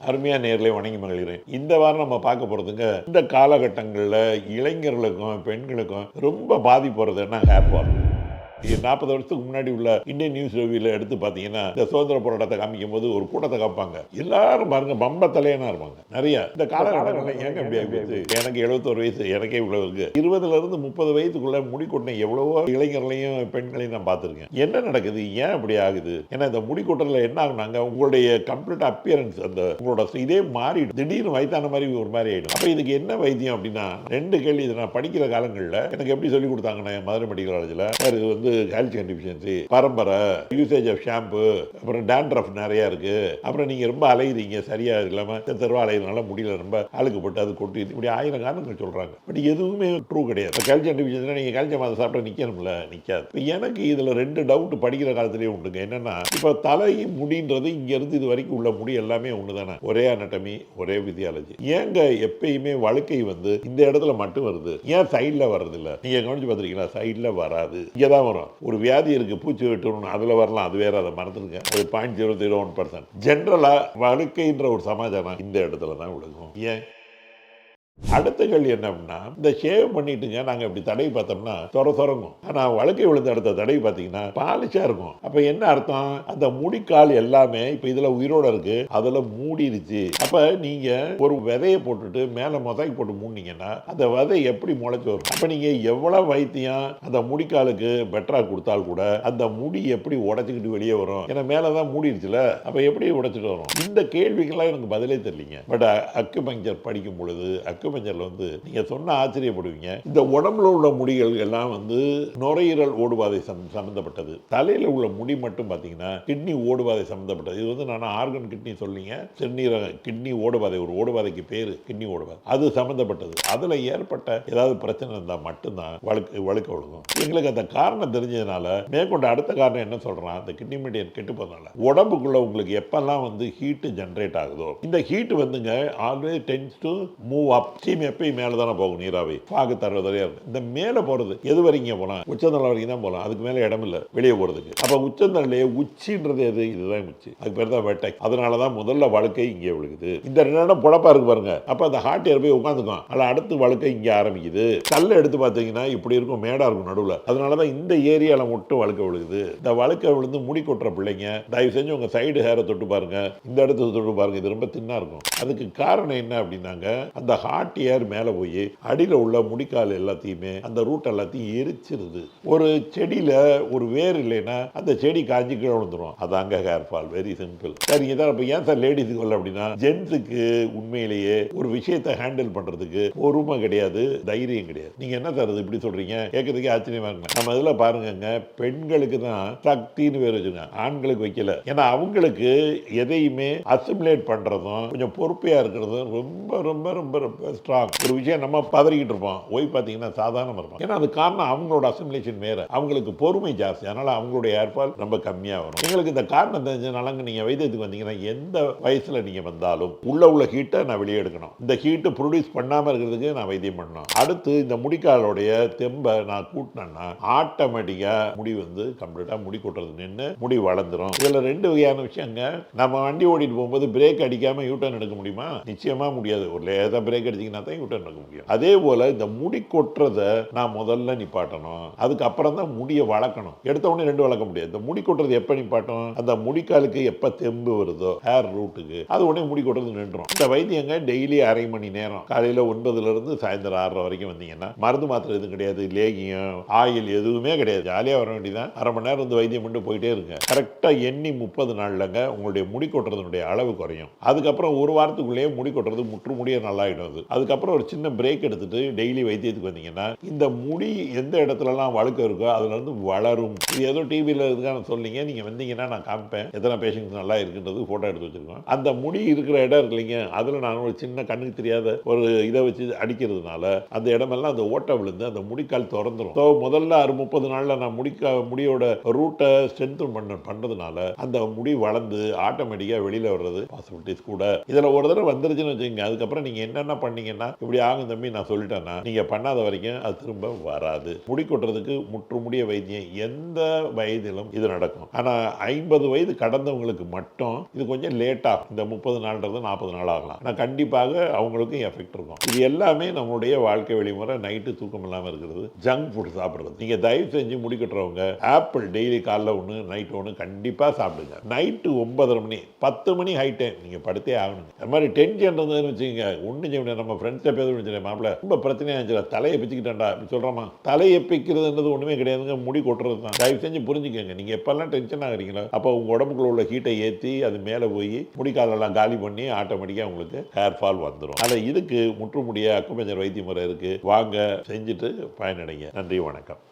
அருமையா நேர்ல வணங்கி மகிழ்கிறேன். இந்த வாரம் நம்ம பார்க்க போறதுங்க, இந்த காலகட்டங்கள்ல இளைஞர்களுக்கும் பெண்களுக்கும் ரொம்ப பாதிப்பு வருதுன்னா ஹேர் ஃபால். 40 வருஷத்துக்கு முன்னாடி உள்ள இந்தியன் நியூஸ் ரிவ்யூல எடுத்து பார்த்தீங்கன்னா, இந்த சுதந்திர போராட்டத்தை காமிக்கும் போது ஒரு கூட்டத்தை காப்பாங்க. எல்லாரும் பாருங்க பம்ப தலையனா இருப்பாங்க. நிறைய இந்த காலகட்டங்கள்ல ஏங்க இப்படி ஆகிப்போச்சு? எனக்கு 71 வயசு, எனக்கே இவ்வளவு இருக்கு. 20ல இருந்து 30 வயதுக்குள்ள முடி கொட்டின எவ்வளவோ இளைஞர்களையும் பெண்களையும் நான் பார்த்திருக்கேன். என்ன நடக்குது? ஏன் இப்படி ஆகுது? ஏன்னா இந்த முடி கொட்டல என்ன ஆகுனாங்க, உங்களுடைய கம்ப்ளீட் அப்பியரன்ஸ் அந்த உங்களோட இதே மாறிடும். திடீர்னு வயதான மாதிரி ஒரு மாதிரி ஆயிடும். அப்ப இதுக்கு என்ன வைத்தியம் அப்படின்னா, 2 கேள்வி. இதை நான் படிக்கிற காலங்களில் எனக்கு எப்படி சொல்லி கொடுத்தாங்கன்னா, மதுரை மெடிக்கல் காலேஜில் இது வந்து கால்சியம் டெஃபிஷியன்சி, பரம்பரை, யூசேஜ் ஆஃப் ஷாம்பு, அப்புறம் டேண்ட்ரஃப் நிறைய இருக்கு, அப்புறம் நீங்க ரொம்ப அலைகிறீங்க, சரியா இல்லாம தெருவா அலைகிறதுனால முடியல ரொம்ப அழுக்குப்பட்டு அது கொட்டி, இப்படி 1000 காரணங்கள் சொல்றாங்க. பட் எதுவுமே ட்ரூ கிடையாது. கால்சியம் டெஃபிஷியன்சி நீங்க கால்சியம் அதை சாப்பிட்டா நிக்கணும்ல, நிக்காது. எனக்கு இதுல 2 டவுட் படிக்கிற காலத்திலேயே உண்டுங்க. என்னன்னா, இப்ப தலை முடின்றது இங்க இருந்து இது வரைக்கும் உள்ள முடி எல்லாமே ஒண்ணுதானே, ஒரே அனட்டமி, ஒரே பிசியாலஜி. ஏங்க எப்பயுமே வழுக்கை வந்து இந்த இடத்துல மட்டும் வருது, ஏன் சைட்ல வர்றது இல்ல? நீங்க கவனிச்சு பார்த்திருக்கீங்களா? சைட்ல வராது, இங்கதான் வரும். ஒரு வியாதி இருக்கு, பூச்சி வெட்டணும், அதுல வரலாம், அது வேற, அதை மறந்துருங்க. அது 0.001%. ஜென்ரலா வழுக்கைன்ற ஒரு சமாச்சாரம் இந்த இடத்துல தான் விழுகும். ஏன்? அடுத்த கேள்வி என்ன அப்படின்னா, இந்த ஷேவ் பண்ணிட்டுங்க நாங்க இப்படி தடவி பார்த்தோம்னா சொரங்கும். ஆனா வழுக்கை விழுந்த இடத்த தடவி பார்த்தீங்கன்னா பாலிஷா இருக்கும். அப்ப என்ன அர்த்தம்? அந்த முடிக்கால் எல்லாமே இப்ப இதுல உயிரோட இருக்கு, அதுல மூடிடுச்சு. அப்ப நீங்க ஒரு விதையை போட்டுட்டு மேல மொசைக் போட்டு மூடினீங்கன்னா அந்த விதை எப்படி முளைச்சு வரும்? அப்ப நீங்க எவ்வளவு வைத்தியம் அந்த முடிக்காலுக்கு பெட்டரா கொடுத்தால் கூட அந்த முடி எப்படி உடைச்சுக்கிட்டு வெளியே வரும்? ஏன்னா மேலதான் மூடிடுச்சுல, அப்ப எப்படி உடைச்சிட்டு வரும்? இந்த கேள்விக்கெல்லாம் எனக்கு பதிலே தெரியலீங்க. பட் அக்குபஞ்சர் படிக்கும் பொழுது அக்குபஞ்சர்ல வந்து நீங்க சொன்ன ஆச்சரியப்படுவீங்க. இந்த உடம்புல உள்ள முடிகள் எல்லாம் வந்து நுரையீரல் ஓடுபாதை சம்பந்தப்பட்டது. தலையில உள்ள முடி மட்டும் பாத்தீங்கன்னா கிட்னி ஓடுபாதை சம்பந்தப்பட்டது. இது வந்து நான் ஆர்கன் கிட்னி சொல்லிங்க, சிறுநீரக கிட்னி ஓடுபாதை, ஒரு ஓடுபாதைக்கு பேரு கிட்னி ஓடுபாதை, அது சம்பந்தப்பட்டது. அதுல ஏற்பட்ட ஏதாவது பிரச்சனை இருந்தா மட்டும்தான் வழுக்க விழுகும். எங்களுக்கு அந்த காரணம் தெரிஞ்சதுனால மேற்கொண்ட அடுத்த காரணம் என்ன சொல்றான், அந்த கிட்னி மீடியன் கெட்டு போனால உடம்புக்குள்ள உங்களுக்கு எப்பெல்லாம் வந்து ஹீட் ஜெனரேட் ஆகுதோ, இந்த ஹீட் வந்துங்க always tends to move up. Steam எப்பயும் மேலே தானே போகும், நீராவி பாகு தருவதையா இருக்கும். இந்த மேலே போறது எது வரைக்கும் போகலாம்? உச்சந்தலை வரைக்கும் தான் போகலாம், அதுக்கு மேலே இடம் இல்லை வெளியே போறதுக்கு. அப்ப உச்சந்தலையே உச்சின்றது எது? இதுதான் உச்சி, அதுக்கு பேர் தான் வெட்டை. அதனாலதான் முதல்ல வழுக்கை இங்கே விழுகுது. இந்த 2 இடம் புடப்பா இருக்கு பாருங்க, அப்ப அந்த ஹார்ட் ஏர் போய் உட்காந்துக்கும், அதில் அடுத்து வழுக்கை இங்கே ஆரம்பிக்குது. கல்ல எடுத்து பார்த்தீங்கன்னா இப்படி இருக்கும், மேடா இருக்கும் நடுவில். அதனாலதான் இந்த ஏரியால மட்டும் வழுக்க விழுகுது. இந்த வழுக்க விழுந்து முடி கொட்டுற பிள்ளைங்க தயவு செஞ்சு உங்க சைடு ஹேரை தொட்டு பாருங்க, இந்த இடத்துல தொட்டு பாருங்க, இது ரொம்ப தின்னா இருக்கும். அதுக்கு காரணம் என்ன அப்படின்னாங்க, அந்த ஹார்ட் ஏர் மேலே போய் அடியில் உள்ள முடிக்கால் எல்லாத்தையுமே அந்த ரூட் எல்லாத்தையும் எரிச்சிருது. ஒரு செடியில ஒரு வேர் இல்லைன்னா அந்த செடி காஞ்சி கீழே விழுந்துரும். அதாங்க ஹேர் ஃபால். Very simple. சரிங்க சார், அப்ப ஏன் சார் லேடிஸுக்கு வரல அப்படின்னா, ஜென்ஸுக்கு உண்மையிலேயே ஒரு விஷயத்தை ஹேண்டில் பண்றதுக்கு பொறுமை கிடையாது, தைரியம் கிடையாது. நீங்க என்ன சார் இப்படி சொல்றீங்க? கேட்கறதுக்கே ஆச்சரியமா இருக்கு. நம்ம இதுல பாருங்க, பெண்களுக்கு தான் சக்தின்னு பேர் வச்சுங்க, ஆண்களுக்கு வைக்கல. ஏன்னா அவங்களுக்கு எதையுமே அசிமுலேட் பண்றதும் கொஞ்சம் பொறுப்பையா இருக்கிறதும் ரொம்ப ரொம்ப ரொம்ப ரொம்ப ஸ்ட்ராங். ஒரு விஷயம் நம்ம பதறிக்கிட்டு இருப்போம், போய் பார்த்தீங்கன்னா சாதாரணமாக இருப்போம். ஏன்னா அது காரணம் அவங்களோட அசிமுலேஷன் வேற, அவங்களுக்கு பொறுமை ஜாஸ்தி, அதனால அவங்களுடைய ஏர்பால் ரொம்ப கம்மியாக வரும். எங்களுக்கு இந்த காரணம் தெரிஞ்சதுனால நீங்க வைத்தியத்துக்கு வந்தீங்கன்னா எந்த வயசுல நீங்க வந்தாலும் உள்ள ஹீட்டை நான் வெளியே எடுக்கணும். இந்த ஹீட்டு ப்ரொடியூஸ் பண்ணாம இருக்கிறதுக்கு நான் வைத்தியம் பண்ணணும். அடுத்து இந்த முடிக்காலுடைய தெம்பை நான் கூட்டினேன்னா ஆட்டோமேட்டிக்கா முடி வந்து கம்ப்ளீட்டா முடி கொட்டுறது நின்று முடி வளர்ந்துரும். இதுல 2 வகையான விஷயங்க. நம்ம வண்டி ஓடிட்டு போகும்போது பிரேக் அடிக்காம யூட்டர்ன் எடுக்க முடியுமா? நிச்சயமா முடியாது. ஒரு லேசா பிரேக் அடிச்சீங்கன்னா தான் யூட்டர்ன் எடுக்க முடியும். அதே போல இந்த முடி கொட்டுறதை நான் முதல்ல நிப்பாட்டணும், அதுக்கப்புறம் தான் முடியை வளர்க்கணும். எடுத்த உடனே 2 வளர்க்க முடியாது. இந்த முடி கொட்டுறது எப்ப நிப்பாட்டும்? அந்த முடிக்காலுக்கு எப்ப தெம்பு வருதோ ஹேர் ரூட்டுக்கு, அது உடனே முடி கொட்டுறது நின்றும். இந்த வைத்தியங்க டெய்லி 1/2 மணி நேரம், காலையில 9ல இருந்து சாயந்தரம் 6:30 வரைக்கும் வந்தீங்கன்னா மருந்து மாத்திரை எதுவும் கிடையாது, லேகியம் ஆயில் எதுவுமே கிடையாது. ஜாலியா வர வேண்டியதான். 1/2 மணி நேரம் வந்து வைத்தியம் பண்ணி போயிட்டே இருங்க. கரெக்டா எண்ணி 30 நாள்லங்க உங்களுடைய முடி கொட்டுறதுடைய அளவு குறையும். அதுக்கப்புறம் ஒரு வாரத்துக்குள்ளேயே முடி கொட்டுறது முற்று முடிய நல்லாயிடும். அதுக்கப்புறம் ஒரு சின்ன பிரேக் எடுத்துட்டு டெய்லி வைத்தியத்துக்கு வந்தீங்கன்னா இந்த முடி எந்த இடத்துலலாம் வழுக்க இருக்கோ அதுல இருந்து வளரும். இது ஏதோ டிவியில் இருக்கான்னு சொல்லிங்க, நீங்க வந்தீங்கன்னா நான் காமிப்பேன் எத்தனை பேஷண்ட்ஸ் நல்லா இருக்குன்றது போட்டோ எடுத்து வச்சிருக்கோம். அந்த முடி இருக்கிற இடம் இருக்கு இல்லைங்க, அதுல நான் ஒரு சின்ன கண்ணுக்கு தெரியாத ஒரு இதை வச்சு அடிக்கிறதுனால அந்த இடமெல்லாம் அந்த ஓட்டை விழுந்து அந்த முடிக்கால் திறந்துரும். முதல்ல 30 நாள்ல நான் முடியோட ரூட்டை ஸ்ட்ரென்தன் பண்றதுனால அந்த முடி வளர்ந்து ஆட்டோமேட்டிக்கா வெளியில வர்றது பாசிபிலிட்டிஸ் கூட. இதுல ஒரு தடவை வந்துருச்சுன்னு வச்சுக்கோங்க, அதுக்கப்புறம் நீங்க என்னென்ன பண்ணி பண்ணீங்கன்னா இப்படி ஆகும் தம்பி நான் சொல்லிட்டேன்னா நீங்க பண்ணாத வரைக்கும் அது திரும்ப வராது. முடி கொட்டுறதுக்கு முற்றுமுடிய வைத்தியம் எந்த வயதிலும் இது நடக்கும். ஆனா 50 வயது கடந்தவங்களுக்கு மட்டும் இது கொஞ்சம் லேட் ஆகும். இந்த 30 நாள்ன்றது 40 நாள் ஆகலாம். ஆனா கண்டிப்பாக அவங்களுக்கும் எஃபெக்ட் இருக்கும். இது எல்லாமே நம்மளுடைய வாழ்க்கை வழிமுறை. நைட்டு தூக்கம் இல்லாமல் இருக்கிறது, ஜங்க் ஃபுட் சாப்பிடுறது. நீங்க தயவு செஞ்சு முடி கட்டுறவங்க ஆப்பிள் டெய்லி காலைல ஒன்று நைட் ஒன்று கண்டிப்பாக சாப்பிடுங்க. நைட்டு 9:30 மணி 10 மணி ஹை டைம் நீங்கள் படுத்தே ஆகணுங்க. அது மாதிரி டென்ஷன் இருந்ததுன்னு வச்சுக்கோங்க, ஒன்றும் செய்ய முடியாது. நம்ம ஃப்ரெண்ட்ஸை பேச மாப்பிள்ள ரொம்ப பிரச்சனையாக இருந்துச்சு, தலையை பிச்சுக்கிட்டேன்டா அப்படி சொல்கிறோமா? தலையை பிக்கிறதுன்றது ஒன்றுமே கிடையாதுங்க, முடி கொட்டுறது தான். தயவு செஞ்சு புரிஞ்சுக்கோங்க. நீங்கள் எப்பெல்லாம் டென்ஷன் ஆகிறீங்களோ அப்போ உங்கள் உடம்புக்குள்ள உள்ள ஹீட்டை ஏற்றி அது மேலே போய் முடிக்காலெல்லாம் காலி பண்ணி ஆட்டோமேட்டிக்காக உங்களுக்கு ஹேர் ஃபால் வந்துடும். அதில் இதுக்கு முற்றுமுடிய அக்குபஞ்சர் வைத்திய முறை இருக்குது. வாங்க செஞ்சுட்டு பயனடைங்க. நன்றி, வணக்கம்.